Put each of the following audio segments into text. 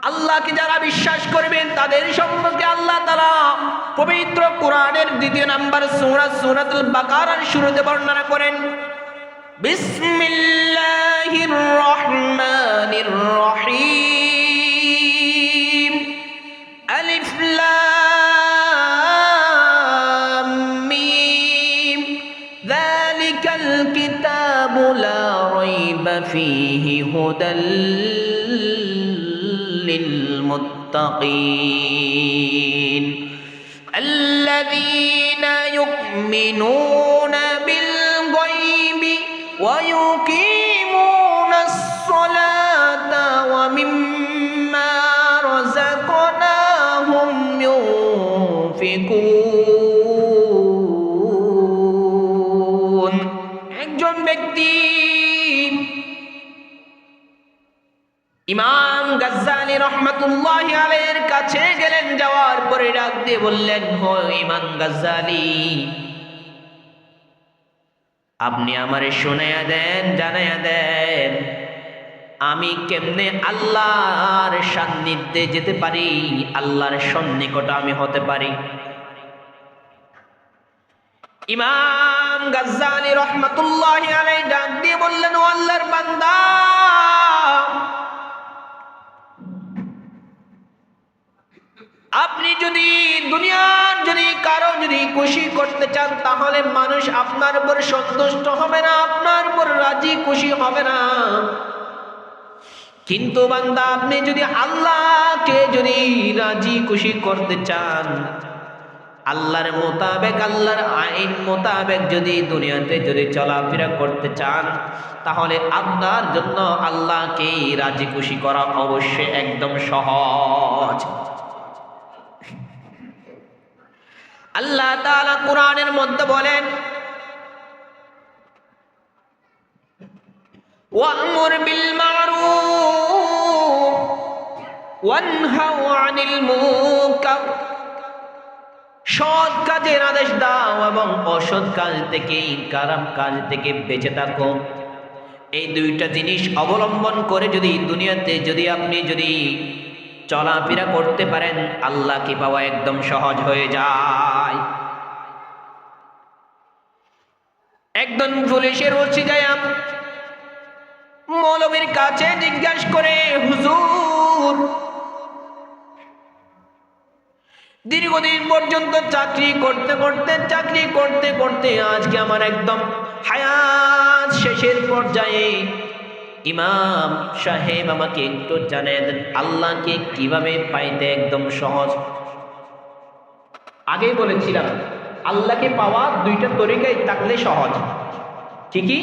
আল্লাহকে যারা বিশ্বাস করবেন তাদের সম্পর্কে আল্লাহ তাআলা পবিত্র কোরআনের 2 নম্বর সূরা সূরাতুল বাকারার শুরুতে বর্ণনা করেন, বিসমিল্লাহির রহমানির রহিম, আলিফ লাম মিম, যালিকাল কিতাবু লা রাইবা ফীহি হুদাল للمتقين الذين يؤمنون بالغيب ويقيمون الصلاة ومما رزقناهم ينفقون। একজন ব্যক্তি ইমাম গাজ্জালি রহমাতুল্লাহি আলাইহির কাছে গেলেন, যাওয়ার পরে ডাক দিয়ে বললেন, হো ইমাম গাজ্জালি, আপনি আমারে শোনায়া দেন, জানায়া দেন, আমি কেমনে আল্লাহর সান্নিধ্যে যেতে পারি, আল্লাহর সন্নিকট আমি হতে পারি। ইমাম গাজ্জালি রহমাতুল্লাহি আলাইহি ডাক দিয়ে বললেন, ও আল্লাহর বান্দা, আপনি যদি দুনিয়ার কারো খুশি করতে চান, তাহলে মানুষ আপনার উপর সন্তুষ্ট হবে না, আপনার উপর রাজি খুশি হবে না। কিন্তু বান্দা, আপনি যদি আল্লাহকে রাজি খুশি করতে চান, আল্লাহর মোতাবেক, আল্লাহর আইন মোতাবেক দুনিয়াতে চলাফেরা করতে চান, তাহলে আপনার জন্য আল্লাহকে রাজি খুশি করা অবশ্যই একদম সহজ। আল্লাহ তাআলা কোরআনের মধ্যে বলেন, ওয়া'মুর বিল মা'রুফ ওয়ানহাউ আনিল মুনকার, সৎ কাজের আদেশ দাও এবং অসৎ কাজ থেকে, খারাপ কাজ থেকে বেঁচে থাকো। এই দুইটা জিনিস অবলম্বন করে দুনিয়াতে আপনি চলাফেরা করতে পারেন, আল্লাহকে পাওয়া একদম সহজ হয়ে যায়। একজন পুলিশের ওসি যায় মৌলবীর কাছে জিজ্ঞাসা করে, হুজুর, দীর্ঘদিন পর্যন্ত চাকরি করতে করতে আজকে আমার একদম হায়াত শেষের পর্যায়ে, ইমাম সাহেব আমাকে একটু জানিয়ে দেন, আল্লাহকে কিভাবে পাইতে একদম সহজ। আগেই বলেছিলাম, আল্লাহকে পাওয়া দুইটা তরিকায় থাকলে সহজ। ঠিকই,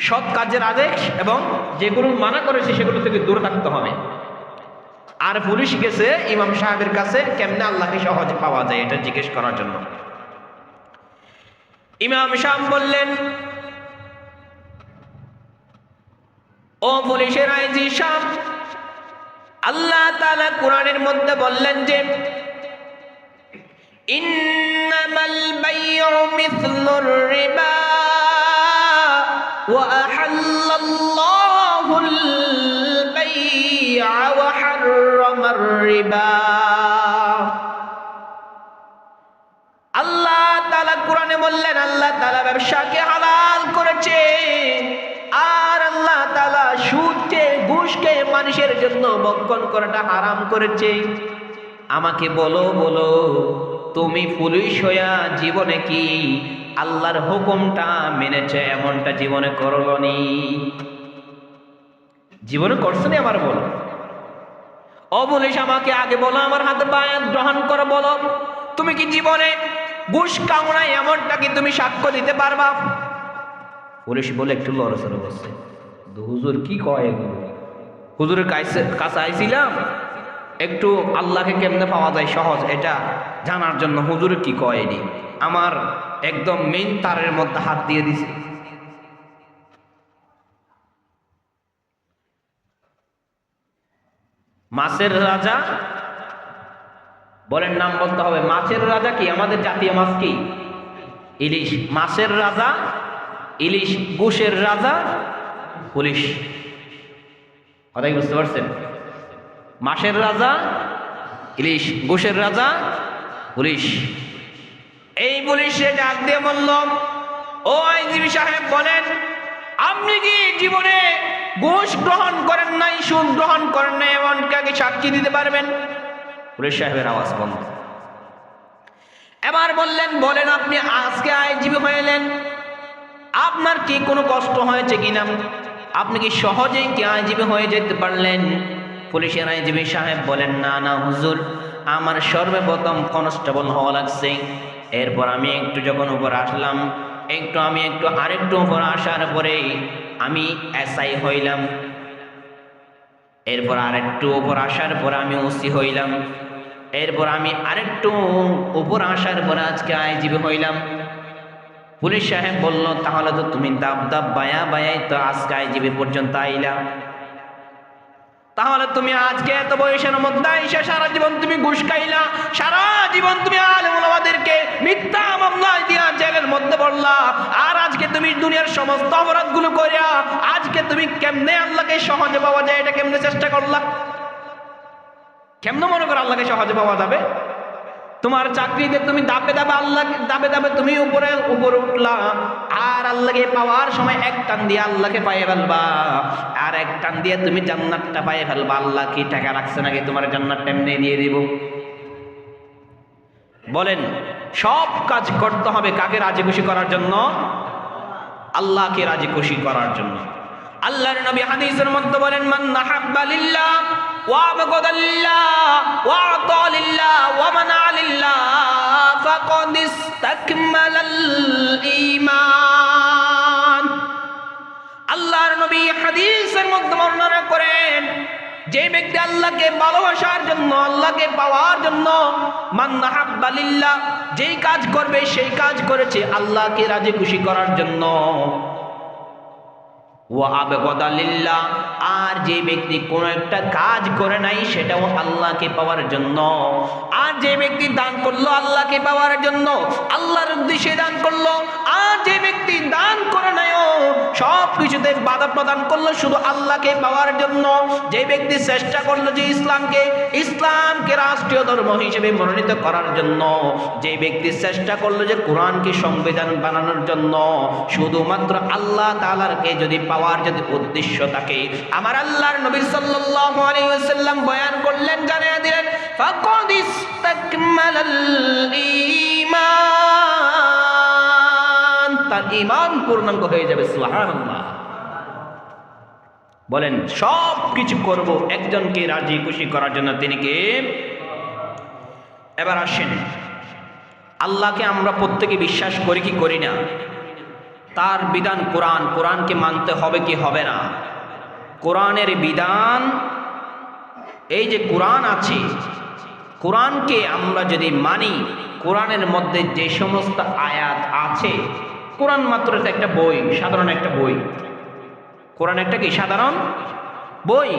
সৎ কাজের আদেশ এবং যেগুলো মানা করেছে সেগুলো থেকে দূরে থাকতে হবে। আর পুলিশ গেছে ইমাম সাহেবের কাছে কেমনে আল্লাহকে সহজে পাওয়া যায় এটা জিজ্ঞেস করার জন্য। ইমাম সাহেব বললেন, ও পুলিশের আইজি সাহেব, আল্লাহ তাআলা কোরআনের মধ্যে বললেন যে, ইন্নামাল বাইউ মিসলুর রিবা ওয়া আহাল্লাল্লাহুল বাই'a ওয়া হাররামার রিবা। আল্লাহ তাআলা কোরআনে বললেন, আল্লাহ তাআলা ব্যবসাকে হালাল করেছে, আর আল্লাহ তাআলা সুদকে, ঘুষকে মানুষের জন্য ভক্ষণ করাটা হারাম করেছে। আমাকে বলো, তুমি পুলিশ হইয়া জীবনে কি আল্লাহর হুকুমটা মেনেছে এমনটা জীবনে করলনি? জীবনে করছো না? আবার বলো। ও পুলিশ, আমাকে আগে বলো, আমার হাতে বায়াত গ্রহণ করো, বলো তুমি কি জীবনে ঘুষ খাও নাই এমনটা কি তুমি সাক্ষ্য দিতে পারবা? পুলিশ বলে একটু লড়াচড়া করছে, হুজুর কি কয় এগুলো? হুজুরের কাছে আইছিলাম একটু আল্লাহকে কেমনে পাওয়া যায় সহজ এটা জানার জন্য, হুজুর কি কয় এটি আমার একদম মেইন তারের মধ্যে হাত দিয়ে দিছে। মাছের রাজা বলেন, নাম বলতে হবে। মাছের রাজা কি? আমাদের জাতীয় মাছ কি? ইলিশ। মাছের রাজা ইলিশ, ঘুষের রাজা পুলিশ। কথাই বুঝতে পারছেন? মাসের রাজা ইলিশ, ঘুষের রাজা পুলিশ। এই পুলিশে ডাক দিয়ে বলল, ও আইনজীবী সাহেব বলেন, আপনি কি জীবনে ঘুষ গ্রহণ করেন নাই, সুদ গ্রহণ করেন নাই, এমন কাকে সাক্ষী দিতে পারবেন? পুলিশ সাহেবের আওয়াজ বন্ধ। এবার বললেন, বলেন আপনি আজকে আইনজীবী হয়ে এলেন, আপনার কি কোনো কষ্ট হয়েছে কিনা? আপনি কি সহজেই কি আইনজীবী হয়ে যেতে পারলেন? পুলিশের আইনজীবী সাহেব বলেন, না না হুজুর, আমার সর্বপ্রথম কনস্টেবল হওয়া লাগছে, এরপর আমি একটু যখন উপর আসলাম, আমি একটু আরেকটু উপর আসার পরে আমি এসআই হইলাম, এরপর আরেকটু উপর আসার পরে আমি ওসি হইলাম, এরপর আমি আরেকটু উপর আসার পরে আজকে আইনজীবী হইলাম। পুলিশ সাহেব বলল, তাহলে তো তুমি দাব দাব বায়া বায়াই তো আজকে আইনজীবী পর্যন্ত আইলা, তাহলে তুমি আজকে এত বয়সের মধ্যে আইসা সারা জীবন তুমি ঘুষ খাইলা, সারা জীবন তুমি আলেম ওলামাদেরকে মিথ্যা মামলায় দিয়া জেলের মধ্যে পড়লা, আর আজকে তুমি দুনিয়ার সমস্ত অপরাধগুলো করিয়া আজকে তুমি কেমনে আল্লাহকে সহজে পাওয়া যায় এটা কেমনে চেষ্টা করলা? কেমনে মনে করো আল্লাহকে সহজে পাওয়া যাবে? তোমার চাকরিতে তুমি দাবে দাবে তুমি উপরে উঠলা, আর আল্লাহকে পাওয়ার সময় এক টান দিয়ে আল্লাহকে পাইয়ে ফেলবা, আর এক টান দিয়ে তুমি জান্নাতটা পাইয়ে ফেলবা। আল্লাহ কি টাকা রাখছে নাকি তোমার জান্নাতটা এমনি দিয়ে দিব? বলেন, সব কাজ করতে হবে কাকে রাজি খুশি করার জন্য? আল্লাহকে রাজি খুশি করার জন্য। আল্লাহর নবী হাদিসের মধ্যে বলেন, মান নাহাব্বা লিল্লাহ ওয়া আবগাদা লিল্লাহ ওয়া আতা লিল্লাহ ওয়া মানা লিল্লাহ ফাকাদ ইসতাকমালাল ঈমান। আল্লাহর নবী হাদিসের মধ্যে বর্ণনা করেন, যে ব্যক্তি আল্লাহকে ভালোবাসার জন্য, আল্লাহকে পাওয়ার জন্য, মান নাহাব্বা লিল্লাহ, যেই কাজ করবে সেই কাজ করেছে আল্লাহকে রাজি খুশি করার জন্য, ওয়া আবগাদা লিল্লাহ, আর যে ব্যক্তি কোন একটা কাজ করে নাই সেটাও আল্লাহকে পাওয়ার জন্য, আর যে ব্যক্তি দান করলো আল্লাহকে পাওয়ার জন্য, আল্লাহর উদ্দেশ্যে দান করলো, আর যে ব্যক্তি দান করে নাই সব কিছুতে বাধা প্রদান করলো শুধু আল্লাহকে পাওয়ার জন্য, যে ব্যক্তি চেষ্টা করলো যে ইসলামকে রাষ্ট্রীয় ধর্ম হিসেবে মনোনীত করার জন্য, যে ব্যক্তি চেষ্টা করলো যে কোরআনকে সংবিধান বানানোর জন্য, শুধুমাত্র আল্লাহ তাআলাকে যদি পাওয়ার যদি উদ্দেশ্য থাকে, আমার আল্লাহর নবী সাল্লাল্লাহু আলাইহি ওয়াসাল্লাম বয়ান করলেন, জানিয়ে দিলেন, ফাকাদ ইসতাকমালাল ঈমান, তার ঈমান পূর্ণাঙ্গ হয়ে যাবে। সুবহানাল্লাহ। বলেন, সব কিছু করব একজনকে রাজি খুশি করার জন্য, তিনি কে? এবার আসেন, আল্লাহকে আমরা প্রত্যেকে বিশ্বাস করি কি করি না? তার বিধান কোরআন, কোরআনকে মানতে হবে কি হবে না? কোরআনের বিধান, এই যে কোরআন আছে, কোরআনকে আমরা যদি মানি, কোরআনের মধ্যে যে সমস্ত আয়াত আছে, কোরআন মাত্র একটা বই, সাধারণ একটা বই। কোরআন একটা কি? সাধারণ বই,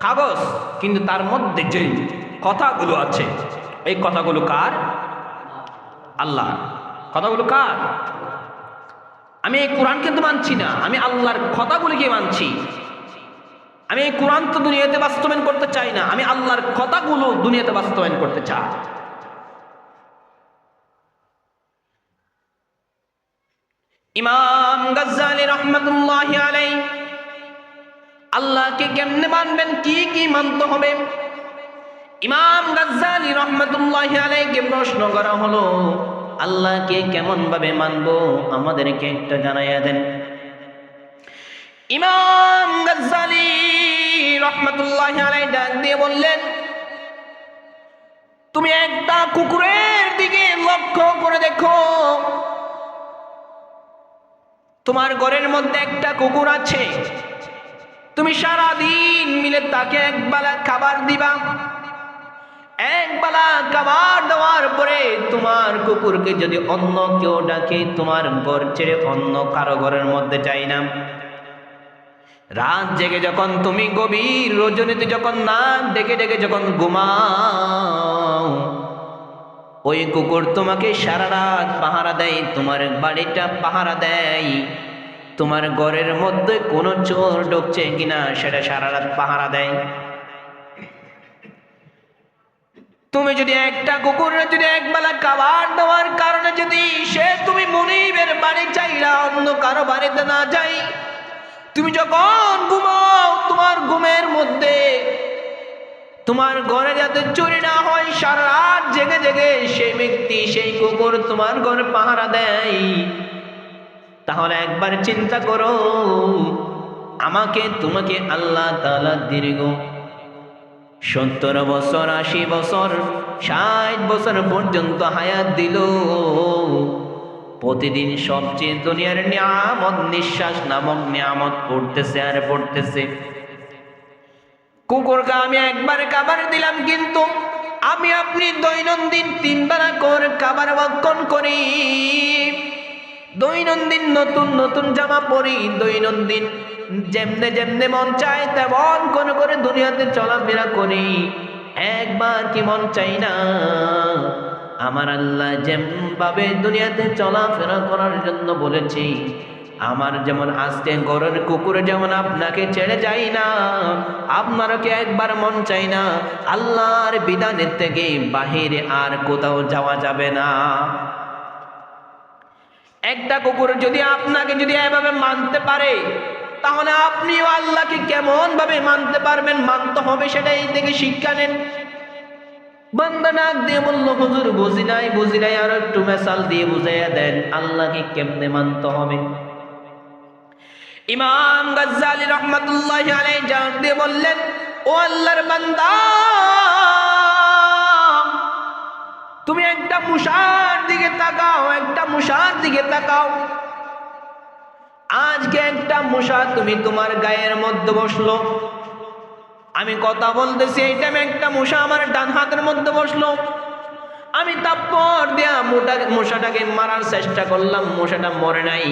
কাগজ, কিন্তু তার মধ্যে যে কথাগুলো আছে, এই কথাগুলো কার? আল্লাহ। কথাগুলো কার? আমি এই কোরআন কিন্তু মানছি না, আমি আল্লাহর কথাগুলিকে মানছি। আমি এই কোরআন তো দুনিয়াতে বাস্তবায়ন করতে চাই না, আমি আল্লাহর কথাগুলো দুনিয়াতে বাস্তবায়ন করতে চাই। ইমাম গাজ্জালী রাহমাতুল্লাহি আলাইহি, আল্লাহকে কেমনে মানবেন, কি কি মানতে হবে? ইমাম গাজ্জালী রাহমাতুল্লাহি আলাইহিকে প্রশ্ন করা হলো, আল্লাহকে কেমন ভাবে মানবো, আমাদেরকে একটা জানাইয়া দেন। ইমাম গাজ্জালী রাহমাতুল্লাহি আলাইহি ডাক দিয়ে বললেন, তুমি একটা কুকুরের দিকে লক্ষ্য করে দেখো, তোমার ঘরের মধ্যে একটা কুকুর আছে, তুমি সারা দিন মিলে তাকে একবেলা খাবার দিবা, একবেলা খাবার দেওয়ার পরে তোমার কুকুরকে যদি অন্য কেউ ডাকে, তোমার ঘর ছেড়ে অন্য কারো ঘরের মধ্যে যাই না। রাত জেগে যখন তুমি গভীর রজনীতে যখন নাক ডেকে ডেকে যখন ঘুমাও, ওই কুকুর তোমাকে সারা রাত পাহারা দেয়, তোমার বাড়িটা পাহারা দেয়, তোমার ঘরের মধ্যে কোনো চোর ঢুকছে কিনা সেটা সারা রাত পাহারা দেয়। তুমি যদি একটা কুকুরের যদি একবেলা খাবার দেওয়ার কারণে যদি সে তুমি মনিবের বাড়ি চাইলা অন্য কারো বাড়িতে না যাই, তুমি যখন ঘুমাও তোমার ঘুমের মধ্যে তোমার ঘরে যাতে চুরি না হয়, সারা রাত জেগে জেগে সেই ব্যক্তি সেই কুকুর তোমার ঘরে পাহারা দেয়, তাহলে একবার চিন্তা করো আমাকে তোমাকে আল্লাহ তাআলা দীর্ঘ 70 বছর 80 বছর 60 বছর পর্যন্ত হায়াত দিল। প্রতিদিন সবচেয়ে দুনিয়ার নিয়ামত নিঃশ্বাস নামক নিয়ামত পড়তেছে আর পড়তেছে। কুকুরকে আমি একবার খাবার দিলাম, কিন্তু আমি আপনি দৈনন্দিন 3 বেলা করে খাবার ভক্ষণ করি, দৈনন্দিন নতুন নতুন জামা পরি, দৈনন্দিন যেমনে যেমনে মন চায় তেমন করে দুনিয়াতে চলাফেরা করি। একবার কি মন চাই না আমার আল্লাহ যেমনভাবে দুনিয়াতে চলাফেরা করার জন্য বলেছি, আমার যেমন আজকে ঘরের কুকুর যেমন আপনাকে ছেড়ে যায় না, আপনারও কি একবার মন চাই না আল্লাহর বিধানের থেকে বাহিরে আর কোথাও যাওয়া যাবে না? একটা কুকুর যদি আপনাকে যদি এভাবে মানতে পারে, তাহলে আপনিও আল্লাহকে কেমন ভাবে মানতে পারবেন? মানতে হবে, সেটা এই থেকে শিক্ষা নেন। বান্দা ডাক দিয়ে বলল, হুজুর বুঝি নাই, আর একটু মেসাল দিয়ে বুঝাইয়া দেন আল্লাহকে কেমনে মানতে হবে। ইমাম গাজ্জালী রাহমাতুল্লাহি আলাইহি ডাক দিয়ে বললেন, ও আল্লাহর বান্দা, তুমি একটা মশার দিকে তাকাও, একটা মশার দিকে তাকাও। আজকে একটা মশা তুমি তোমার গায়ের মধ্যে বসলো, আমি কথা বলতেছি এই টাইমে একটা মশা আমার ডান হাতের মধ্যে বসলো, আমি তাপ্পর দিয়া মশাটাকে মারার চেষ্টা করলাম, মশাটা মরে নাই,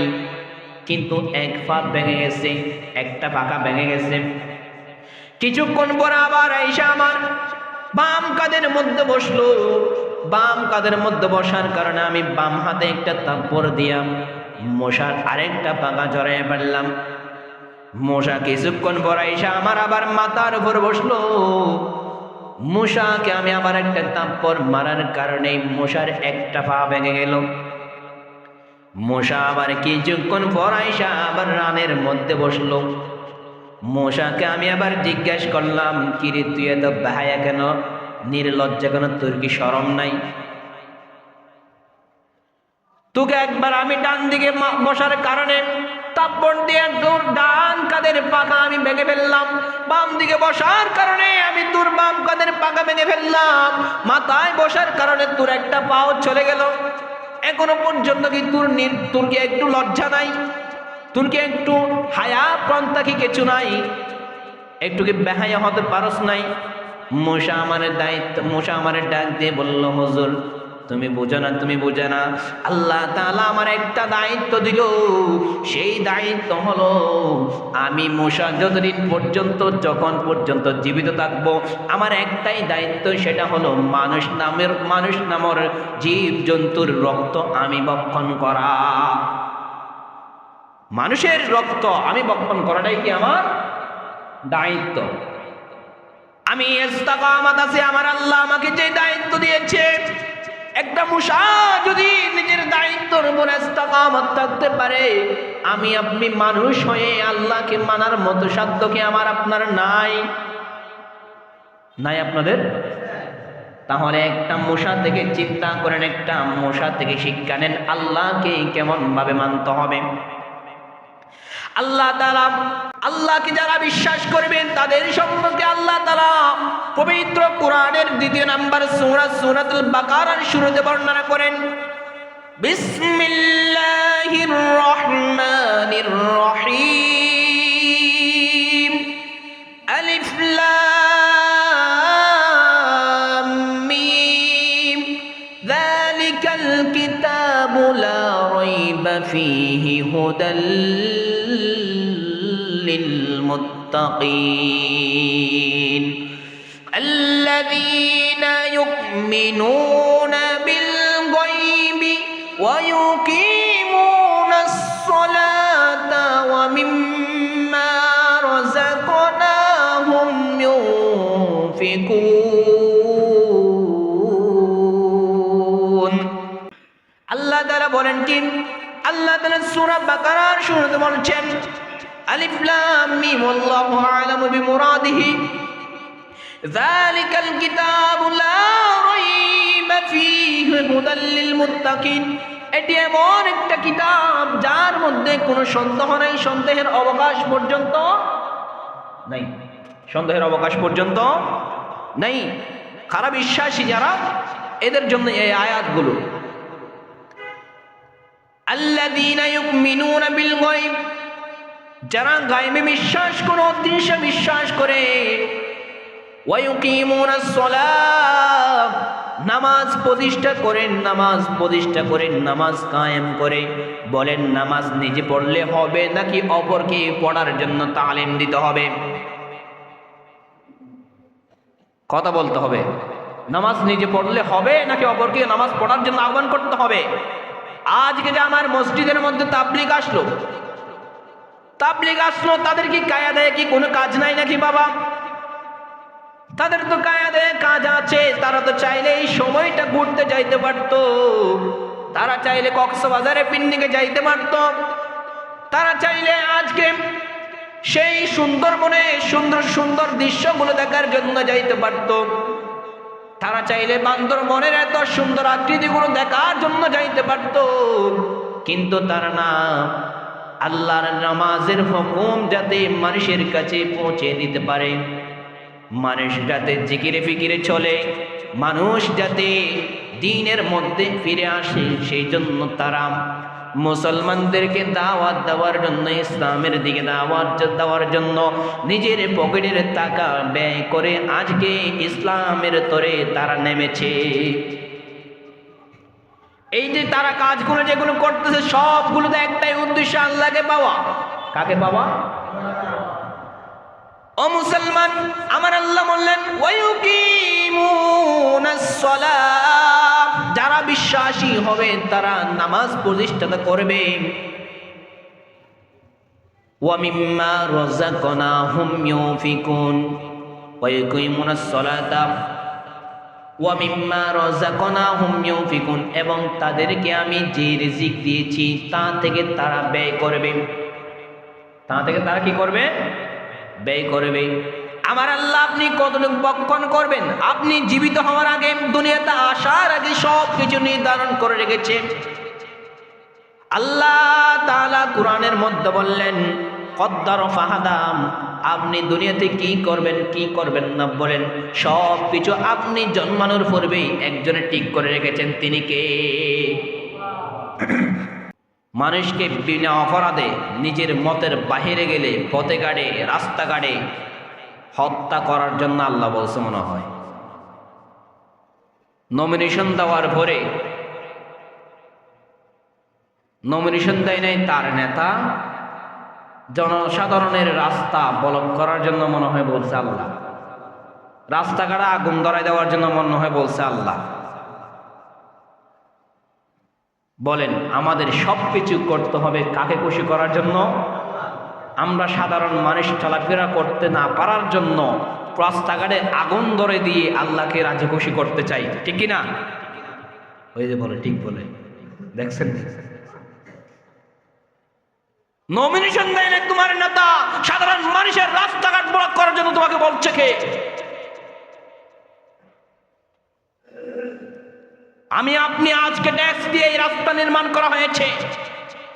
কিন্তু এক পা ভেঙে গেছে, একটা পাকা ভেঙে গেছে। কিছুক্ষণ পর আবার আইসা আমার বাম কাঁধের মধ্যে বসলো, বাম কাঁধের মধ্যে বসার কারণে আমি বাম হাতে একটা তাপ্পর দিয়া মশার আরেকটা পাকা জড়াইয়া ফেললাম। মশা কিছুক্ষণ পর আইসা আমার আবার মাথার উপর বসলো, মশাকে আমি আবার একটা তাপ্পর মারার কারণে মশার একটা পা ভেঙে গেল। মশা আবার কিছুক্ষণ পর আইসা আবার রানের মধ্যে বসলো। মশাকে আমি আবার জিজ্ঞাসা করলাম, কিরে তুই এত বেহায়া কেন, নির্লজ্জা কেন, তোর কি শরম নাই? তোকে একবার আমি ডান দিকে বসার কারণে তাপ্পর দিয়ে তোর ডান কাঁধের পাকা আমি ভেঙে ফেললাম, বাম দিকে বসার কারণে আমি তোর বাম কাঁধের পাকা ভেঙে ফেললাম, মাথায় বসার কারণে তোর একটা পাও চলে গেল। এখনো পর্যন্ত কি তোর কি একটু লজ্জা নাই? তোর কি একটু হায়া প্রন্তা কি কিছু নাই? একটু কি বেহায়া হতে পারস নাই? মশা আমার ডাক দিয়ে বলল, হুজুর তুমি বুঝো না, আল্লাহ তাআলা আমার একটা দায়িত্ব দিল, সেই দায়িত্ব হলো আমি মশা যতদিন পর্যন্ত যখন পর্যন্ত জীবিত থাকবো আমার একটাই দায়িত্ব, সেটা হলো মানুষ নামের জীব জন্তুর রক্ত আমি ভক্ষণ করা। মানুষের রক্ত আমি ভক্ষণ করাটাই কি আমার দায়িত্ব। আমি ইস্তেকামাত আছি, আমার আল্লাহ আমাকে যে দায়িত্ব দিয়েছে, একটা মশা যদি নিজের দায়িত্বের উপর ইস্তেকামাত থাকতে পারে, আমি আপনি মানুষ হয়ে আল্লাহকে মানার মতো সাধ্য কি আমার আপনার নাই? আপনাদের? তাহলে একটা মশা থেকে চিন্তা করেন, একটা মশা থেকে শিক্ষা নেন আল্লাহকে কেমন ভাবে মানতে হবে। আল্লাহ তাআলা, আল্লাহকে যারা বিশ্বাস করবেন তাদের সম্পর্কে আল্লাহ তাআলা পবিত্র কোরআনের 2 নম্বর সূরা সূরাতুল বাকারার শুরুতে বর্ণনা করেন, বিসমিল্লাহির রহমানির রহিম, আলিফ লাম মিম, যালিকাল কিতাবু লা রাইবা ফীহি হুদাল للمتقين الذين يؤمنون بالغيب ويقيمون الصلاة ومما رزقناهم ينفقون বলেন কি? আল্লাহ তাআলা সূরা বাকারার শুরুতে বলছেন আলিফ লাম মিম আল্লাহু আ'লামু বিমুরাদিহি যালিকাল কিতাবু লা রাইবা ফীহি হুদাল লিল মুত্তাকিন। এটি এমন একটা কিতাব যার মধ্যে কোনো সন্দেহ নাই, সন্দেহের অবকাশ পর্যন্ত নাই, সন্দেহের অবকাশ পর্যন্ত নাই। খারাপ বিশ্বাসী যারা, এদের জন্য এই আয়াতগুলো। আল্লাযীনা ইউমিনুনা বিল গায়ব, যারা গায়বে বিশ্বাস করে, অদৃশ্য বিশ্বাস করে। ওয়া ইউকিমুনাস সালাত, নামাজ প্রতিষ্ঠা করেন, নামাজ প্রতিষ্ঠা করেন, নামাজ কায়েম করে। বলেন নামাজ নিজে পড়লে হবে নাকি অপরকে পড়ার জন্য তালিম দিতে হবে? কথা বলতে হবে। নামাজ নিজে পড়লে হবে নাকি অপরকে নামাজ পড়ার জন্য আহ্বান করতে হবে? আজকে যে আমার মসজিদের মধ্যে তাবলীগ আসলো, তাদের কি কায়াদায় কি কোনো কাজ নাই নাকি বাবা? তাদের তো কায়াদায় কাজ আছে। তারা তো চাইলে এই সময়টা ঘুরতে যাইতে পারত, তারা চাইলে কক্সবাজারে পিকনিকে যাইতে পারত, তারা চাইলে আজকে সেই সুন্দরবনে সুন্দর সুন্দর দৃশ্যগুলো দেখার জন্য যাইতে পারত, তারা চাইলে বান্দরবনের এত সুন্দর আকৃতিগুলো দেখার জন্য যাইতে পারত। কিন্তু তারা না, আল্লাহর নামাজের হুকুম যাতে মানুষের কাছে পৌঁছে দিতে পারে, মানুষ যাতে জিকিরে ফিকিরে চলে, মানুষ যাতে দ্বীনের মধ্যে ফিরে আসে, সেই জন্য তারা মুসলমানদেরকে দাওয়াত দেওয়ার জন্য, ইসলামের দিকে দাওয়াত দেওয়ার জন্য নিজের পকেটের টাকা ব্যয় করে আজকে ইসলামের তরে তারা নেমেছে। এই যে তারা কাজগুলো যেগুলো করতেছে সবগুলোতে একটাই উদ্দেশ্য, আল্লাহকে পাওয়া। কাকে পাওয়া? ও মুসলমান, আমার আল্লাহ বললেন ওয়ায়ুকিমুনাস সালাত, যারা বিশ্বাসী হবে তারা নামাজ প্রতিষ্ঠা করবে। ওয়া মিম্মা রাযাকনাহুম ইউনফিকুন, ওয়ায়ুকিমুনাস সালাতা ওয়া মিম্মা রাযাকনাহুম ইউনফিকুন, এবং তাদেরকে আমি যে রিজিক দিয়েছি তা থেকে তারা ব্যয় করবে। তা থেকে তারা কি করবে? ব্যয় করবে। আমার আল্লাহ আপনি কতটুকু বক্ষণ করবেন? আপনি জীবিত হওয়ার আগে, দুনিয়াতে আসার আগে সব কিছু নির্ধারণ করে রেখেছেন। আল্লাহ তাআলা কোরআনের মধ্যে বললেন কদ্দার ফাহাদাম, আপনি দুনিয়াতে কি করবেন কি করবেন না বলেন সব কিছু আপনি জন্মানোর পূর্বেই একজনে ঠিক করে রেখেছেন। তিনি কে? মানুষকে বিনা অপরাধে নিজের মতের বাহিরে গেলে পথে ঘাটে রাস্তাঘাটে হত্যা করার জন্য আল্লাহ বলছে মনে হয়। নমিনেশন দেওয়ার পরে নমিনেশন দেয় নাই তার নেতা, জনসাধারণের রাস্তা ব্লক করার জন্য মনে হয় বলছে আল্লাহ, রাস্তাঘাটে আগুন ধরায় দেওয়ার জন্য মনে হয় বলছে আল্লাহ। বলেন আমাদের সব কিছু করতে হবে কাকে খুশি করার জন্য? আমরা সাধারণ মানুষ চলাফেরা করতে না পারার জন্য রাস্তাঘাটে আগুন ধরে দিয়ে আল্লাহকে রাজি খুশি করতে চাই, ঠিক কিনা? ওই যে বলে, ঠিক বলে, দেখছেন? নমিনেশন দেয় না তোমার নেতা, সাধারণ মানুষের রাস্তাঘাট ব্লক করার জন্য তোমাকে বলছে কে? আমি আপনি আজকে ট্যাক্স দিয়ে এই রাস্তা নির্মাণ করা হয়েছে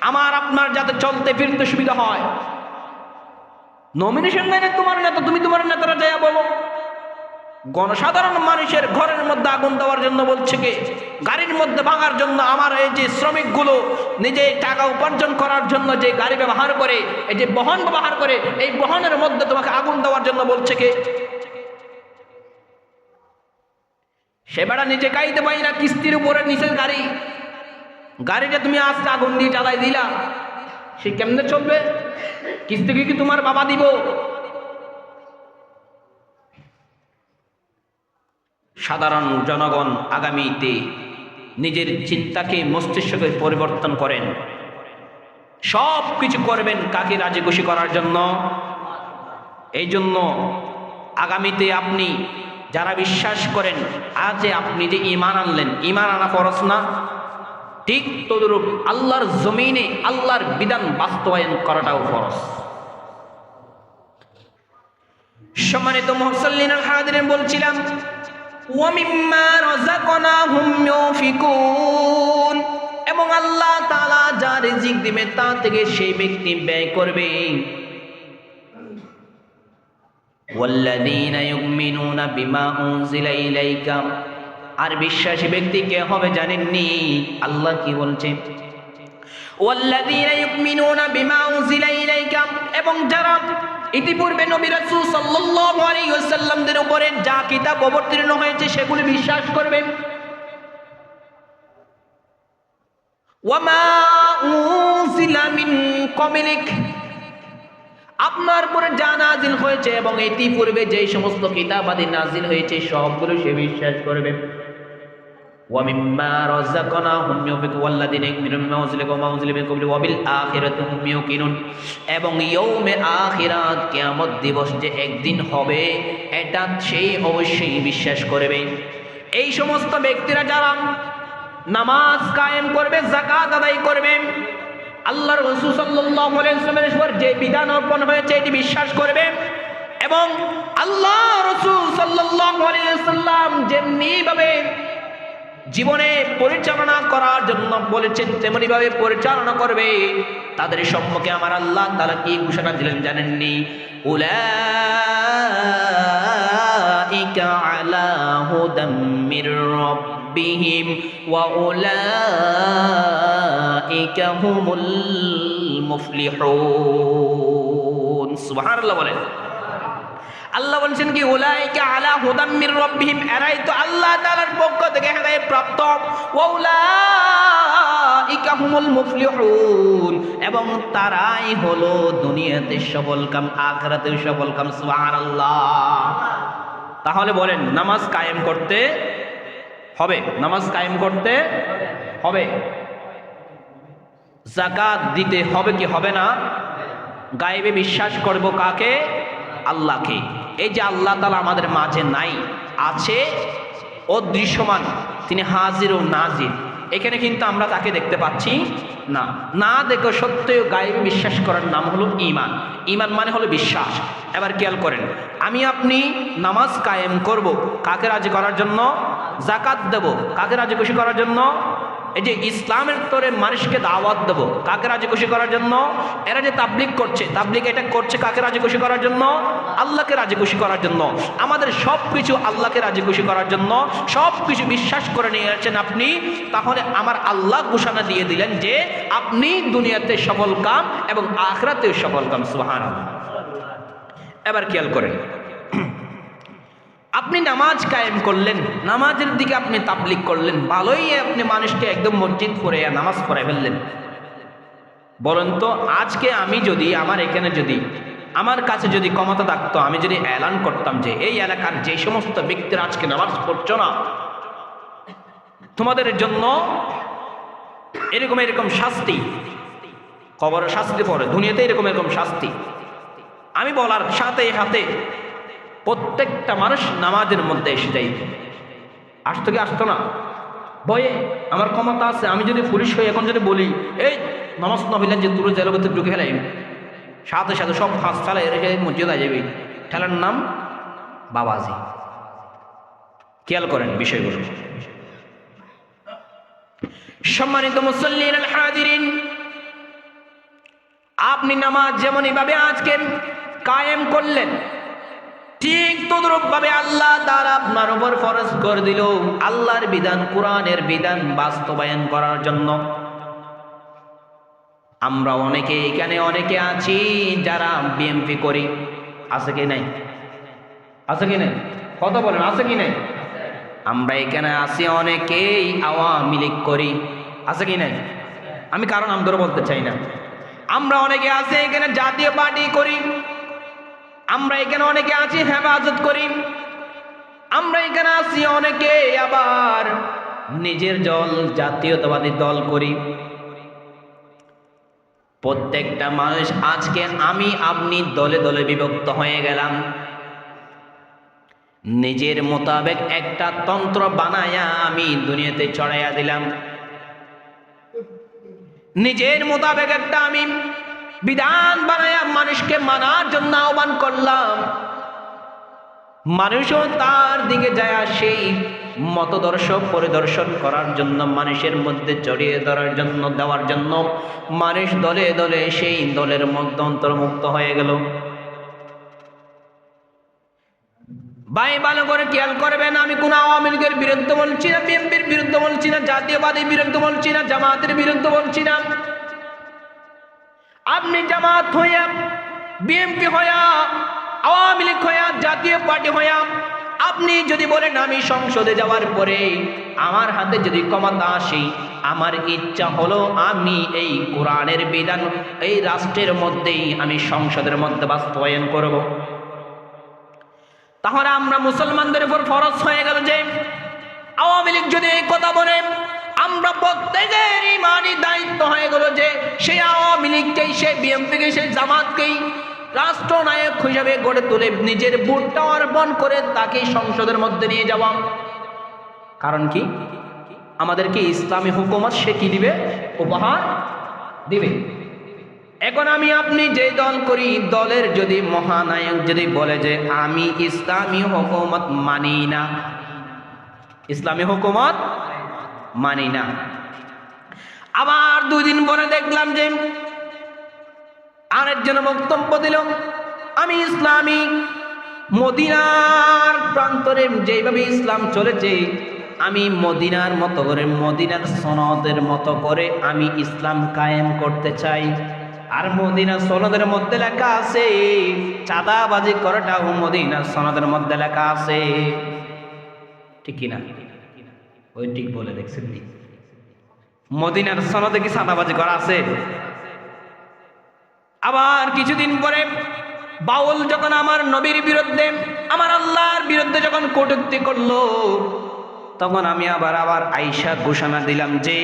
আমার আপনার যাতে চলতে ফিরতে সুবিধা হয়। নমিনেশন দেয় না তোমার নেতা, তুমি তোমার নেতারা যাইয়া বলো। গণসাধারণ মানুষের ঘরের মধ্যে আগুন দেওয়ার জন্য বলছে কে? গাড়ির মধ্যে ভাঙার জন্য আমার এই যে শ্রমিকগুলো নিজে টাকা উপার্জন করার জন্য যে গাড়ি ব্যবহার করে, এই যে বহন ব্যবহার করে, এই বহনের মধ্যে তোমাকে আগুন দেওয়ার জন্য বলছে কে? সে বেড়া নিজে গাইতে পারি না, কিস্তির উপরে নিচের গাড়িটা তুমি আজকে আগুন দিয়ে জ্বালাই দিলা, সে কেমনে চলবে? কিস্তি কি তোমার বাবা দিব? সাধারণ জনগণ আগামীতে নিজের চিন্তাকে মস্তিষ্ককে পরিবর্তন করেন, সব কিছু করবেন কাকে রাজি খুশি করার জন্য। এই জন্য আগামীতে আপনি যারা বিশ্বাস করেন, আজ আপনি যে ঈমান আনলেন, ঈমান আনা ফরজ না? ঠিক তদরূপ আল্লাহর জমিনে আল্লাহর বিধান বাস্তবায়ন করাটাও ফরজ। সম্মানিত মুসল্লিন আল হাদিরিন, বলছিলাম ওয়া মিম্মা রাযাকনাহুম ইউনফিকুন, এবং আল্লাহ তাআলা যা রিজিক দিবে তা থেকে সেই ব্যক্তি ব্যয় করবে। ওয়াল্লাযীনা ইউমিনুনা বিমা উনজিলা ইলাইকা, আর বিশ্বাসী ব্যক্তি কে হবে জানেননি? আল্লাহ কি বলছেন? ওয়াল্লাযীনা ইউমিনুনা বিমা উনজিলা ইলাইকা, এবং যারা ইতিপূর্বে নবী রাসূল সাল্লাল্লাহু আলাইহি ওয়াসাল্লামদের উপরে যা কিতাব অবতীর্ণ হয়েছে সেগুলি বিশ্বাস করবে। ওয়ামা উনজিলা মিন ক্বাবলিক, আপনার উপরে যা নাজিল হয়েছে এবং ইতিপূর্বে যে সমস্ত কিতাব আদি নাজিল হয়েছে সবগুলো সে বিশ্বাস করবে। ওয়া মিম্মা রাযাকনাহুম ইউনফিকুন ওয়াল্লাযীনা ইউমিনুনা বিমা উনজিলা ওয়া মা উনজিলা মিন ক্বাবলিহি ওয়া বিল আখিরাতি হুম ইউকিনুন, এবং ইয়াউমে আখিরাত কিয়ামত দিবস যে একদিন হবে এটা সেই অবশ্যই বিশ্বাস করবে। এই সমস্ত ব্যক্তিরা যারা নামাজ কায়েম করবে, যাকাত আদায় করবে, আল্লাহর রাসূল সাল্লাল্লাহু আলাইহি ওয়াসাল্লামের উপর যে বিধান অর্পণ হয়েছে এটি বিশ্বাস করবে, এবং আল্লাহ রাসূল সাল্লাল্লাহু আলাইহি ওয়াসাল্লাম যেমনি ভাবে জীবনে পরিচালনা করার জন্য বলেছেন তেমনি ভাবে পরিচালনা করবে। তাদের সম্মুখে আমার আল্লাহ তাআলা কি ঘোষণা দিলেন জানেননি? উলাইকা আলা হুদাম মির রাব্বিহিম ওয়া উলাইকা হুমুল মুফলিহুন। সুবহানাল্লাহ বলেন। আল্লাহ বলছেন কি? উলাইকা আলা হুদাম মির রাব্বিহিম, এরাই তো আল্লাহ তাআলার পক্ষ থেকে হেদায়েত প্রাপ্ত। ওয়া উলাইকা হুমুল মুফলিহুন, এবং তারাই হলো দুনিয়াতে সফলকাম, আখিরাতে সফলকাম। সুবহানাল্লাহ। তাহলে বলেন নামাজ কায়েম করতে হবে, নামাজ কায়েম করতে হবে, যাকাত দিতে হবে কি হবে না? গায়েবে বিশ্বাস করব কাকে? আল্লাহকে। এই যে আল্লাহ তাআলা আমাদের মাঝে নাই, আছে অদৃশ্যমান, তিনি হাজির ও নাজির। এখানে কিন্তু আমরা তাকে দেখতে পাচ্ছি না, না দেখো সত্যই গায়েবে বিশ্বাস করার নাম হলো ঈমান। ঈমান মানে হলো বিশ্বাস। এবার খেয়াল করেন, আমি আপনি নামাজ কায়েম করব কাকে রাজি করার জন্য? যাকাত দেব কাকে রাজি খুশি করার জন্য? এই যে ইসলামের তরে মানুষকে দাওয়াত দেব কাকে রাজি খুশি করার জন্য? এরা যে তাবলিগ করছে, তাবলিগ এটা করছে কাকে রাজি খুশি করার জন্য? আল্লাহকে রাজি খুশি করার জন্য। আমাদের সব কিছু আল্লাহকে রাজি খুশি করার জন্য, সব কিছু বিশ্বাস করে নিয়েছেন আপনি। তাহলে আমার আল্লাহ ঘোষণা দিয়ে দিলেন যে আপনি দুনিয়াতে সফল কাম এবং আখিরাতেও সফল কাম। সুবহানাল্লাহ। এবার খেয়াল করেন, আপনি নামাজ কায়েম করলেন, নামাজের দিকে আপনি তাবলিগ করলেন, ভালোই আপনি মানুষকে একদম মসজিদ পড়ে নামাজ পড়াই ফেললেন। বলেন তো আজকে আমি যদি আমার এখানে যদি আমার কাছে যদি ক্ষমতা থাকতো, আমি যদি এলান করতাম যে এই এলাকার যে সমস্ত ব্যক্তিরা আজকে নামাজ পড়ছো না, তোমাদের জন্য এরকম এরকম শাস্তি, কবরের শাস্তি পড়ে, দুনিয়াতে এরকম এরকম শাস্তি, আমি বলার সাথে সাথে প্রত্যেকটা মানুষ নামাজের মধ্যে এসে যাইত। আসতো কি আসতো না? ভয়ে আমার ক্ষমতা আছে, আমি যদি পুলিশ হই এখন যদি বলি এই নামাজ নবিলেন যে তুলে জেলের ভিতরে ঢুকে ফেলাই, সাথে সাথে সব ফাঁস ফেলে রেখে মসজিদে যাবে। ঠেলার নাম বাবাজি। খেয়াল করেন বিষয়গুলো। সম্মানিত মুসল্লিন আল হাজিরিন, আপনি নামাজ যেমন এইভাবে আজকে কায়েম করলেন, ঠিক তদ্রূপ ভাবে আল্লাহ তাআলা আপনার উপর ফরজ করে দিল আল্লাহর বিধান, কোরআনের বিধান বাস্তবায়ন করার জন্য। আমরা অনেকে এখানে অনেকে আছি যারা বিএমপি করি, আছে কি নাই? আছে কি নাই? কথা বলেন, আছে কি নাই? আমরা এখানে আছি অনেকেই আওয়ামী লীগ করি, আছে কি নাই? আমি কারণ নাম ধরে বলতে চাই না। আমরা অনেকে আছি এখানে জাতীয় পার্টি করি, আমরা এখানে অনেকে আছি হেফাজত করি, আমরা এখানে আছি অনেকে আবার নিজের দল জাতীয়তাবাদী দল করি। প্রত্যেকটা মানুষ আজকে আমি আপনি দলে দলে বিভক্ত হয়ে গেলাম। নিজের মোতাবেক একটা তন্ত্র বানায়া আমি দুনিয়াতে ছড়াইয়া দিলাম। নিজের মোতাবেক একটা আমি বিধান বানায়া মানুষকে মানার জন্য আহ্বান করলাম, মানুষও তার দিকে যায় সেই মতদর্শ পরিদর্শন করার জন্য, মানুষের মধ্যে জড়িয়ে ধরার জন্য, দেওয়ার জন্য মানুষ দলে দলে সেই দলের মধ্যে অন্তর্ভুক্ত হয়ে গেল। ভাই ভালো করে খেয়াল করবেন, আমি কোন আওয়ামী লীগের বিরুদ্ধে বলছি না, বিএনপির বিরুদ্ধে বলছি না, জাতীয়বাদীর বিরুদ্ধে বলছি না, জামাতের বিরুদ্ধে বলছি না। আপনি জামাত হইয়া, বিএনপি হইয়া, আওয়ামী লীগ হইয়া, জাতীয় পার্টি হইয়া আপনি যদি বলেন আমি সংসদে যাওয়ার পরে আমার হাতে যদি ক্ষমতা আসে, আমার ইচ্ছা হলো আমি এই কোরআনের বিধান এই রাষ্ট্রের মধ্যেই আমি সংসদের মধ্যে বাস্তবায়ন করব, তাহলে আমরা মুসলমানদের উপর ফরজ হয়ে গেল যে আওয়ামী লীগ যদি এই কথা বলে, আমরা প্রত্যেকের ইমানি দায়িত্ব হয়ে গেল যে সেই আওয়ামী লীগকেই, সেই বিএনপিকে, সেই জামাতকেই রাষ্ট্রনায়ক হিসাবে গড়ে তুলে নিজের ভোটটা অর্পণ করে তাকে সংসদের মধ্যে নিয়ে যাওয়া। কারণ কি? আমাদেরকে ইসলামী হুকুমত সে কি দিবে? উপহার দিবে। এখন আমি আপনি যে দল করি, দলের যদি মহানায়ক যদি বলে যে আমি ইসলামী হুকুমত মানি না, ইসলামী হুকুমত মানি না, আবার 2 দিন পরে দেখলাম যে আরেকজন বক্তব্য দিল আমি ইসলামী, মদিনার প্রান্তরে যেভাবে ইসলাম চলেছে আমি মদিনার মতো করে, মদিনার সনদের মতো করে আমি ইসলাম কায়েম করতে চাই। আর মদিনার সনদের মধ্যে লেখা আছে চাঁদাবাজি করাটাও মদিনার সনদের মধ্যে লেখা আছে, ঠিক কিনা? ওই ঠিক বলে দেখছেন, মদিনার সনদে কি চাঁদাবাজি করা আছে? আবার কিছুদিন পরে বাউল যখন আমার নবীর বিরুদ্ধে, আমার আল্লাহর বিরুদ্ধে যখন কটূক্তি করলো, তখন আমি আবার আইসা ঘোষণা দিলাম যে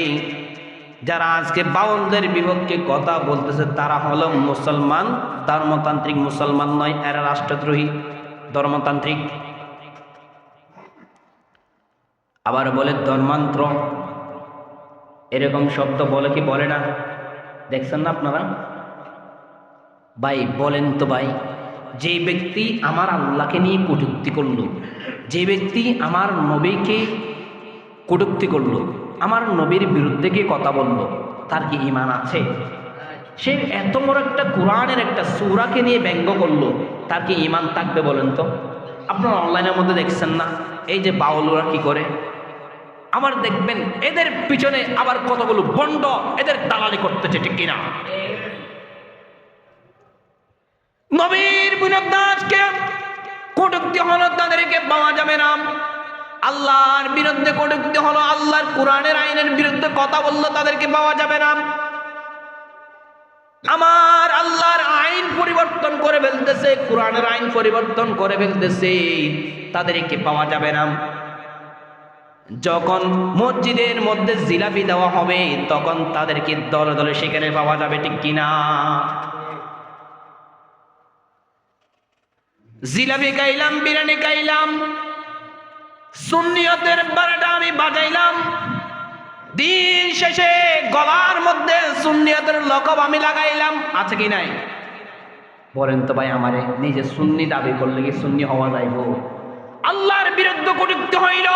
যারা আজকে বাউলদের বিপক্ষে কথা বলতেছে তারা হলো মুসলমান, ধর্মতান্ত্রিক মুসলমান নয়, এরা রাষ্ট্রদ্রোহী ধর্মতান্ত্রিক। আবার বলে ধর্মান্তর, এরকম শব্দ বলে কি বলে না? দেখছেন না আপনারা? ভাই বলেন তো ভাই, যে ব্যক্তি আমার আল্লাহকে নিয়ে কটূক্তি করলো, যে ব্যক্তি আমার নবীকে কটূক্তি করলো, আমার নবীর বিরুদ্ধে কি কথা বললো, তার কি ঈমান আছে? সে এত বড় একটা কোরআনের একটা সূরাকে নিয়ে ব্যঙ্গ করলো, তার কি ঈমান থাকবে বলেন তো? আপনারা অনলাইনের মধ্যে দেখছেন না এই যে বাউলরা কি করে? আবার দেখবেন এদের পিছনে আবার কতগুলো বন্ড এদের দালালি করতেছে, ঠিক কিনা? নবীর বিরুদ্ধে আজকে কটূক্তি হলো, তাদেরকে পাওয়া যাবে না। আল্লাহর বিরুদ্ধে কটূক্তি হলো, আল্লাহর কোরআনের আইনের বিরুদ্ধে কথা বললো, তাদেরকে পাওয়া যাবে না। আমার আল্লাহর আইন পরিবর্তন করে ফেলতেছে, কোরআনের আইন পরিবর্তন করে ফেলতেছে, তাদেরকে পাওয়া যাবে না। যখন মসজিদের মধ্যে জিলাপি দেওয়া হবে তখন তাদেরকে দলে দলে সেখানে পাওয়া যাবে, ঠিক কিনা? জিলাপি খাইলাম, বিরিয়ানি খাইলাম, সুন্নিয়তের বারোটা আমি বাজাইলাম, দিন শেষে গলার মধ্যে সুন্নিয়তের লকব আমি লাগাইলাম, আছে কি নাই? বলেন তো ভাই, আমারে নিজে সুন্নি দাবি করলে কি সুন্নি হওয়া যাইব? আল্লাহর বিরুদ্ধে কটূক্তি হইল,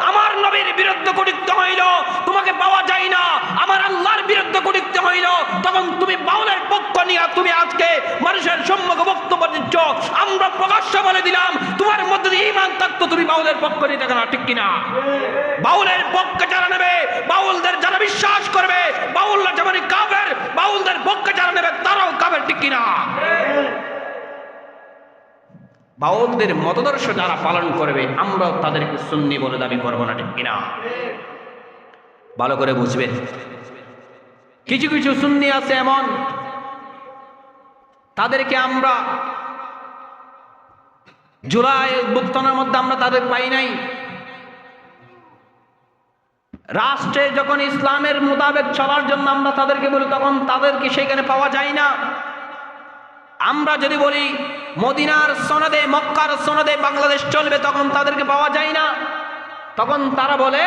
আমার নবীর বিরুদ্ধে কটূক্তি হইল, তোমাকে পাওয়া যায় না। আমার আল্লাহর বিরুদ্ধে কটূক্তি হইল, তখন তুমি বাউলের পক্ষ নিয়ে তুমি আজকে মানুষের সম্মুখে বক্তব্য দিচ্ছ। আমরা প্রকাশ্য বলে দিলাম, তোমার মধ্যে যদি ঈমান থাকতো তুমি বাউলের পক্ষ নিতে না, ঠিক কিনা? বাউলের পক্ষে যারা নেবে, বাউলদের যারা বিশ্বাস করবে, বাউলরা যেমন কাফের, বাউলদের পক্ষে যারা নেবে তারাও কাফের, ঠিক কিনা? বাউলদের মতদর্শ যারা পালন করবে আমরাও তাদেরকে সুন্নি বলে দাবি করবো না, ঠিক কিনা? ভালো করে বুঝবেন, কিছু কিছু সুন্নি আছে এমন, তাদেরকে আমরা জুলাই অভ্যুত্থানের মধ্যে আমরা তাদের পাই নাই। রাষ্ট্রে যখন ইসলামের মোতাবেক চলার জন্য আমরা তাদেরকে বলি, তখন তাদেরকে সেখানে পাওয়া যায় না। আমরা যদি বলি মদিনার সনদে, মক্কার সনদে বাংলাদেশ চলবে, তখন তাদেরকে পাওয়া যায় না। তখন তারা বলে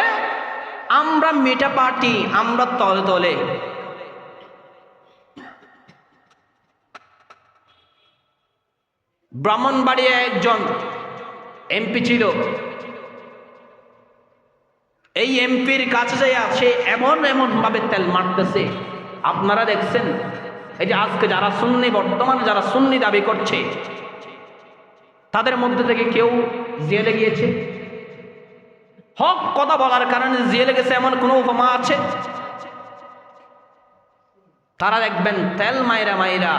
আমরা মিঠা পার্টি, আমরা তলে তলে। ব্রাহ্মণবাড়িয়া একজন এমপি ছিল। এই এমপির কাছে যাইয়া সে এমন ভাবে তেল মারতেছে, আপনারা দেখছেন। এই যে আজকে যারা সুন্নি, বর্তমানে যারা সুন্নি দাবি করছে, তাদের মধ্যে থেকে কেউ জেলে গিয়েছে? হক কথা বলার কারণে জেলে গেছে এমন কোন উপমা আছে? তারা দেখবেন তেল মাইরা মাইরা,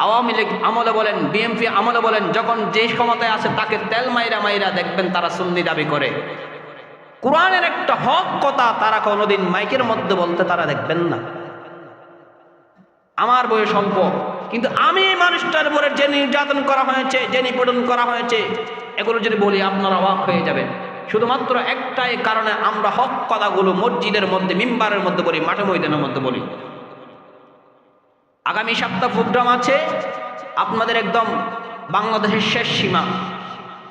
আওয়ামী লীগ আমলে বলেন, বিএনপি আমলে বলেন, যখন যে ক্ষমতায় আছে তাকে তেল মাইরা মাইরা দেখবেন তারা সুন্নি দাবি করে। কোরআনের একটা হক কথা তারা কোনোদিন মাইকের মধ্যে বলতে তারা দেখবেন না। আমার বয়স অল্প, কিন্তু আমি মানুষটার উপরে যে নির্যাতন করা হয়েছে, যে নিপীড়ন করা হয়েছে, এগুলো যদি বলি আপনারা অবাক হয়ে যাবেন। শুধুমাত্র একটাই কারণে আমরা হক কথাগুলো মসজিদের মধ্যে, মিম্বারের মধ্যে বলি, মাঠে ময়দানের মধ্যে বলি। আগামী সপ্তাহ প্রোগ্রাম আছে আপনাদের একদম বাংলাদেশের শেষ সীমা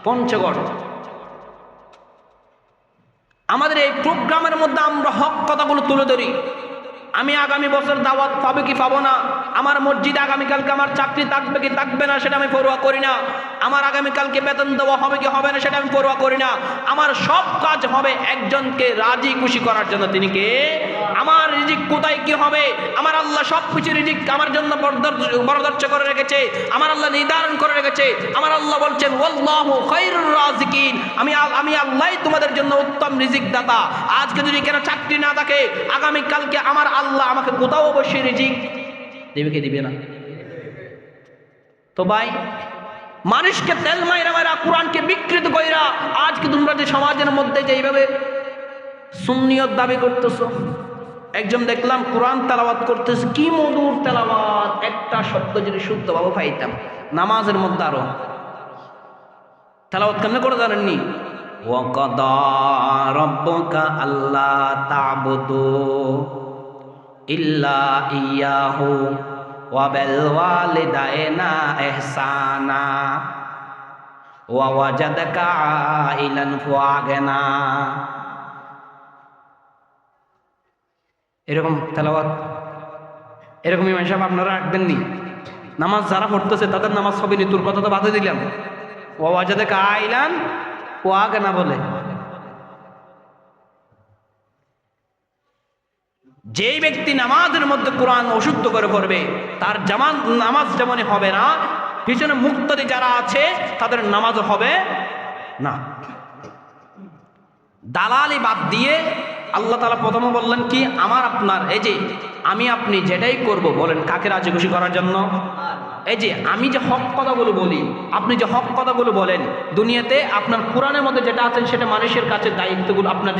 পঞ্চগড়। আমাদের এই প্রোগ্রামের মধ্যে আমরা হক কথাগুলো তুলে ধরি। আমি আগামী বছর দাওয়াত পাবে কি পাবো না, আমার মসজিদে আগামীকালকে আমার চাকরি থাকবে কি থাকবে না সেটা আমি পরোয়া করি না, আমার আগামীকালকে বেতন দেওয়া হবে কি হবে না সেটা আমি পরোয়া করি না। আমার সব কাজ হবে একজনকে রাজি খুশি করার জন্য। তিনি কে? আমার রিজিক কোথায় কি হবে, আমার আল্লাহ সব কিছু রিজিক আমার জন্য বরদাস্ত করে রেখেছে, আমার আল্লাহ নির্ধারণ করে রেখেছে। আমার আল্লাহ বলছেন ওয়াল্লাহু খায়রুর রাজিকিন, আমি আল্লাহই তোমাদের জন্য উত্তম রিজিক দাতা। আজকে যদি কেন চাকরি না থাকে, আগামীকালকে আমার আল্লাহ আমাকে কোথাও অবশ্যই রিজিক দেবে কি দিবে না? তো ভাই, মানুষকে তেল মাইরা মাইরা, কোরআনকে বিকৃত কইরা আজকে তোমরা যে সমাজের মধ্যে যে এইভাবে সুন্নিয়ত দাবি করতেছো। একজন দেখলাম কোরআন তেলাওয়াত করতেছে, কি মধুর তেলাওয়াত, একটা শব্দ যদি শুদ্ধভাবে পাইতাম। নামাজের মধ্যে আরো তেলাওয়াত কেমনে করে জানেননি? ওয়াকাদা রাব্বুকা আল্লা তা'বুদু ইল্লা ইয়াহু ওয়া বিল ওয়ালিদাইনা ইহসানা ওয়া ওয়াজাদাকা আইলান ফাগনা। এরকম তেলাওয়াত, এরকম ইমাম সাহেব আপনারা রাখবেননি। নামাজ যারা পড়তেছে তাদের নামাজ হবে নি, তোর কথা তো বাধা দিলাম। ওয়া ওয়াজাদাকা আইলান ফাগনা বলে। যেই ব্যক্তি নামাজের মধ্যে কোরআন অশুদ্ধ করে পড়বে, তার নামাজ যেমনই হবে না, পিছনে মুক্তাদি যারা আছে তাদের নামাজও হবে না। দালালি বাদ দিয়ে আল্লাহ তাআলা প্রথমে বললেন কি, আমার আপনার, এই যে আমি আপনি যেটাই করব, বলেন কাকে রাজি খুশি করার জন্য? এই যে আমি যে হক কথাগুলো বলি, আপনি যে হক কথাগুলো বলেন, দুনিয়াতে আপনার কোরআনের মধ্যে যেটা আছেন সেটা মানুষের কাছে দায়িত্বগুলো, আপনার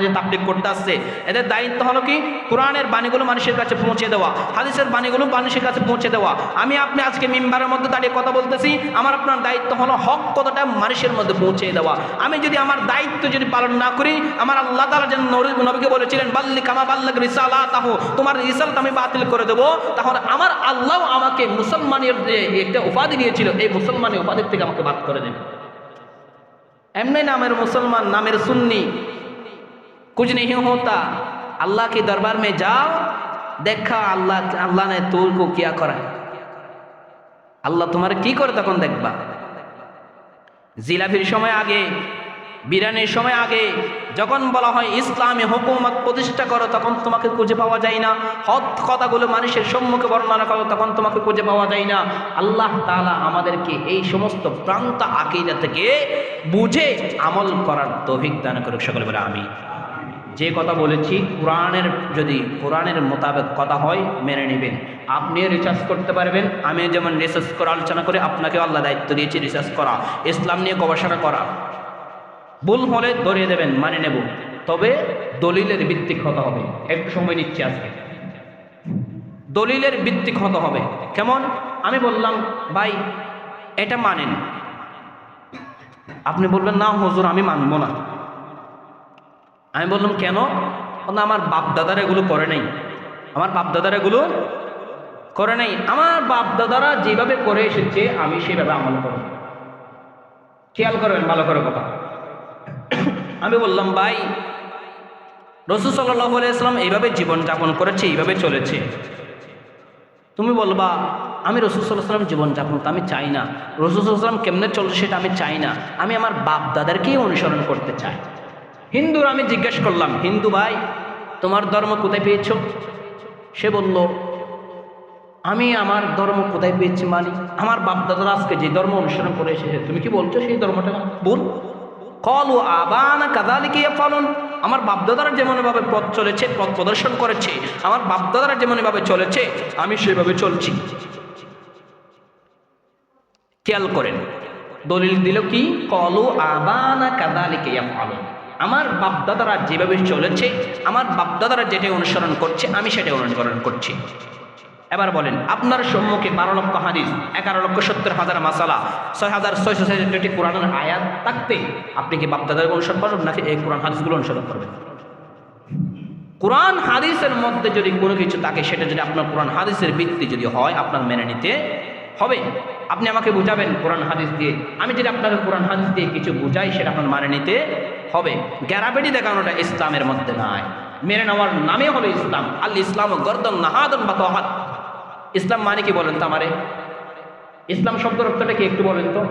যে তাবলীগ করতে আসছে, এদের দায়িত্ব হলো কি, কোরআনের বাণীগুলো মানুষের কাছে পৌঁছে দেওয়া, হাদিসের বাণীগুলো মানুষের কাছে পৌঁছে দেওয়া। আমি আপনি আজকে মিম্বারের মধ্যে দাঁড়িয়ে কথা বলতেছি, আমার আপনার দায়িত্ব হলো হক কথাটা মানুষের মধ্যে পৌঁছে দেওয়া। আমি যদি আমার দায়িত্ব যদি পালন না করি, আমার আল্লাহ তাআলা যেন নবীকে বলেছিলেন বাল্লিগ কামা বাল্লাগ রিসালাতাহু, তোমার রিসালাত আমি বাতিল করে দেবো, তাহলে আমার আল্লাহ আমাকে মুসলমানের যে একটা উপাধি দিয়েছিল, এই মুসলমানের উপাধির থেকে আমাকে বাদ করে দেবে। এমনি নামের মুসলমান, নামের সুন্নি, कुछ नहीं होता। अल्लाह के दरबार में जाओ, देखा अल्लाह ने तुमको क्या करा, আল্লাহ তোমার কি করে তখন দেখবা। জিলাপির সময় আগে, বিরানির সময় আগে যখন বলা হয় ইসলামী হুকুমত প্রতিষ্ঠা করো, তখন তোমাকে খুঁজে পাওয়া যায় না। হক কথাগুলো মানুষের সম্মুখে বর্ণনা করো, তখন তোমাকে খুঁজে পাওয়া যায় না। আল্লাহ তাআলা আমাদেরকে এই সমস্ত প্রান্ত আকীদা থেকে বুঝে আমল করার তৌফিক দান করুক। সকলে বলে আমিন। যে কথা বলেছি, কোরআনের মোতাবেক কথা হয় মেনে নেবেন। আপনিও রিসার্চ করতে পারবেন, আমি যেমন রিসার্চ করে আলোচনা করে, আপনাকেও আল্লাহ দায়িত্ব দিয়েছি রিসার্চ করা, ইসলাম নিয়ে গবেষণা করা। ভুল হলে ধরিয়ে দেবেন, মানে নেব, তবে দলিলের ভিত্তিক হতে হবে। একটু সময় নিচ্ছি আজকে। দলিলের ভিত্তিক হতে হবে। কেমন? আমি বললাম ভাই এটা মানেন, আপনি বলবেন না হুজুর আমি মানবো না। আমি বললাম কেন? আমার বাপ দাদারা এগুলো করে নাই, আমার বাপ দাদারা এগুলো করে নাই, আমার বাপ দাদারা যেভাবে করে এসেছে আমি সেভাবে আমল করব। খেয়াল করবেন ভালো করে কথা। আমি বললাম ভাই রাসূল সাল্লাল্লাহু আলাইহি ওয়াসাল্লাম এইভাবে জীবনযাপন করেছে, এইভাবে চলেছে। তুমি বলবা আমি রাসূল সাল্লাল্লাহু আলাইহি ওয়াসাল্লাম জীবনযাপন তো আমি চাই না, রাসূল সাল্লাল্লাহু আলাইহি ওয়াসাল্লাম কেমনে চলছে সেটা আমি চাই না, আমি আমার বাপ দাদারকেই অনুসরণ করতে চাই। হিন্দুর আমি জিজ্ঞেস করলাম, হিন্দু ভাই তোমার ধর্ম কোথায় পেয়েছো? সে বলল, আমি আমার ধর্ম কোথায় পেয়েছি মানে আমার বাপ দাদারা আজকে যে ধর্ম অনুসরণ করে এসেছে, তুমি কি বলছো সেই ধর্মটা ভুল? কলু আবানা কাযালিকা ইয়াফালুন, আমার বাপদাদারা যেমনভাবে পথ চলেছে, পথ প্রদর্শন করেছে, আমার বাপদাদারা যেমনভাবে চলেছে আমি সেভাবে চলছি। খেয়াল করেন দলিল দিল কি, কলু আবানা কাযালিকা ইয়াফালুন, আমার বাপদাদারা যেভাবে চলেছে, আমার বাপদাদারা যেটা অনুসরণ করছে আমি সেটা অনুসরণ করছি। এবার বলেন, আপনার সম্মুখে 12 লক্ষ হাদিস, 11,70,000 মাসালা, 6,666টি কোরআনের আয়াত থাকতে আপনি কি বাপদাদার অনুসরণ করবেন নাকি এই কোরআন হাদিসগুলো অনুসরণ করবেন? কোরআন হাদিসের মধ্যে যদি কোনো কিছু থাকে সেটা যদি আপনার কোরআন হাদিসের ভিত্তি যদি হয় আপনার মেনে নিতে হবে। আপনি আমাকে বুঝাবেন কোরআন হাদিস দিয়ে, আমি যদি আপনাকে কোরআন হাদিস দিয়ে কিছু বুঝাই সেটা আপনার মানে নিতে হবে। গ্যারাবেটি দেখানোটা ইসলামের মধ্যে নাই, মেনে নেওয়ার নামে হলো ইসলাম। আল ইসলাম গর্দন নাহাদন বা তহাদ, ইসলাম মানে কি বলেন তো আমারে? ইসলাম শব্দের অর্থটা কি একটু বলেন তো?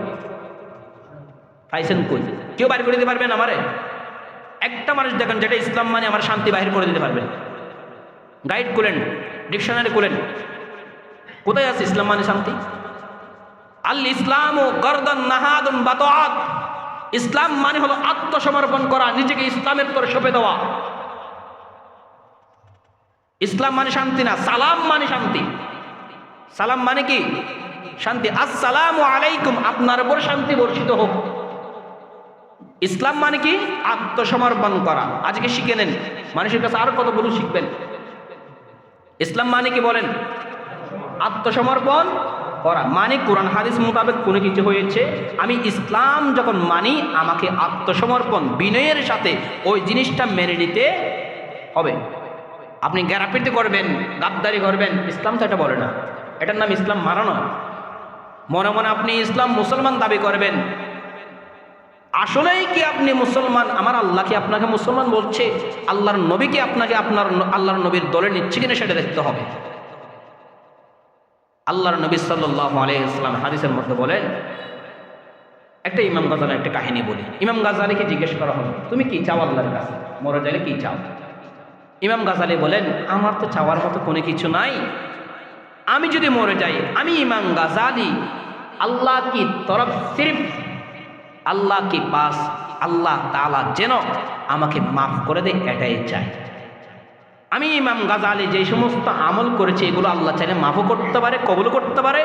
পাইছেন কই? কেউ বাইর করে দিতে পারবেন আমারে? একটা মানুষ দেখেন যেটা ইসলাম মানে আমার শান্তি বাহির করে দিতে পারবেন। গাইড খুলেন, ডিকশনারি খুলেন, কোথায় আছে ইসলাম মানে শান্তি? আল ইসলাম ও গর্দন নাহাদুন বাতআত, ইসলাম মানে হলো আত্মসমর্পণ করা, নিজেকে ইসলামের তরে সঁপে দেওয়া। ইসলাম মানে শান্তি না, সালাম মানে শান্তি। সালাম মানে কি? শান্তি। আসসালামু আলাইকুম, আপনার উপর শান্তি বর্ষিত হোক। ইসলাম মানে কি? আত্মসমর্পণ করা। আজকে শিখে নেন, মানুষের কাছে আরো কতগুলো শিখবেন। ইসলাম মানে কি বলেন? আত্মসমর্পণ করা। মানে কোরআন হাদিস মোতাবেক কোনো কিছু হয়েছে, আমি ইসলাম যখন মানি আমাকে আত্মসমর্পণ বিনয়ের সাথে ওই জিনিসটা মেনে নিতে হবে। আপনি গ্যারাপিটি করবেন, গাদ্দারি করবেন, ইসলাম তো এটা বলে না। এটার নাম ইসলাম মানা নয়। মনে মনে আপনি ইসলাম মুসলমান দাবি করবেন, আসলেই কি আপনি মুসলমান? আমার আল্লাহ কি আপনাকে মুসলমান বলছে? আল্লাহর নবী কি আপনাকে আপনার আল্লাহর নবীর দলে নিচ্ছে কিনা সেটা দেখতে হবে। আল্লাহর নবী সাল্লাল্লাহু আলাইহি ওয়াসাল্লাম হাদিসের মধ্যে বলেন, একটা ইমাম গাজালি একটা কাহিনী বলি। ইমাম গাজালিকে জিজ্ঞেস করা হলো, তুমি কি চাও আল্লাহর কাছে? মরে যাইলে কি চাও? ইমাম গাজালি বলেন, আমার তো চাওয়ার মতো কোনো কিছু নাই। আমি যদি মরে যাই, আমি ইমাম গাজালি আল্লাহ কি তরফ সির্ফ আল্লাহ কি পাস আল্লাহ তাআলা যেন আমাকে মাফ করে দেয় এটাই চাই। আমি ইমাম গাজালি যে সমস্ত আমল করেছি এগুলো আল্লাহ চাইলে মাফও করতে পারে, কবুল করতে পারে।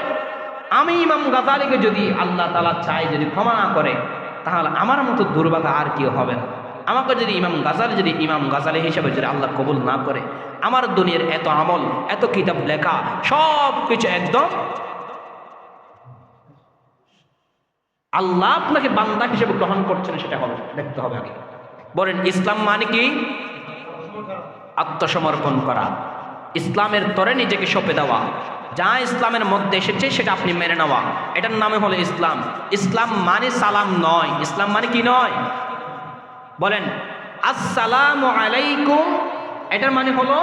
আমি ইমাম গাজালিকে যদি আল্লাহ তাআলা চাই যদি ক্ষমা না করে, তাহলে আমার মতো দুর্ভাগা আর কেউ হবে না। আমাকে যদি ইমাম গাজালি হিসেবে যদি আল্লাহ কবুল না করে, আমার দুনিয়ার এত আমল, এত কিতাব লেখা সব কিছু একদম আল্লাহ আপনাকে বান্দা হিসেবে গ্রহণ করছেন সেটা হবে, দেখতে হবে আগে। বলেন ইসলাম মানে কি? আত্মসমর্পণ করা, ইসলামের তরে নিজেকে সঁপে দেওয়া, যা ইসলামের মধ্যে এসেছে সেটা আপনি মেনে নেওয়া, এটার নামে হলো ইসলাম। ইসলাম মানে সালাম নয়। ইসলাম মানে কি নয়? বলেন আসসালামু আলাইকুম, এটার মানে হলো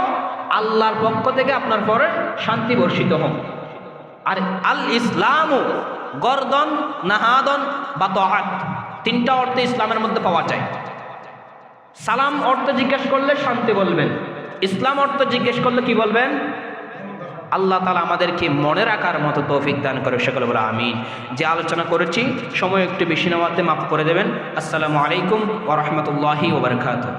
আল্লাহর পক্ষ থেকে আপনার পরে শান্তি বর্ষিত হোক। আর আল ইসলামু গর্দন নাহাদন বা তআত, তিনটা অর্থে ইসলামের মধ্যে পাওয়া যায়। সালাম অর্থ জিজ্ঞেস করলে শান্তি বলবেন, ইসলাম অর্থ জিজ্ঞেস করলে কি বলবেন? আল্লাহ তাআলা আমাদেরকে মনে রাখার মতো তৌফিক দান করে, সকলে বলে আমিন। যে আলোচনা করেছি সময় একটু বেশি নেওয়াতে মাফ করে দেবেন। আসসালামু আলাইকুম ওয়া রাহমাতুল্লাহি ওয়া বারাকাতুহু।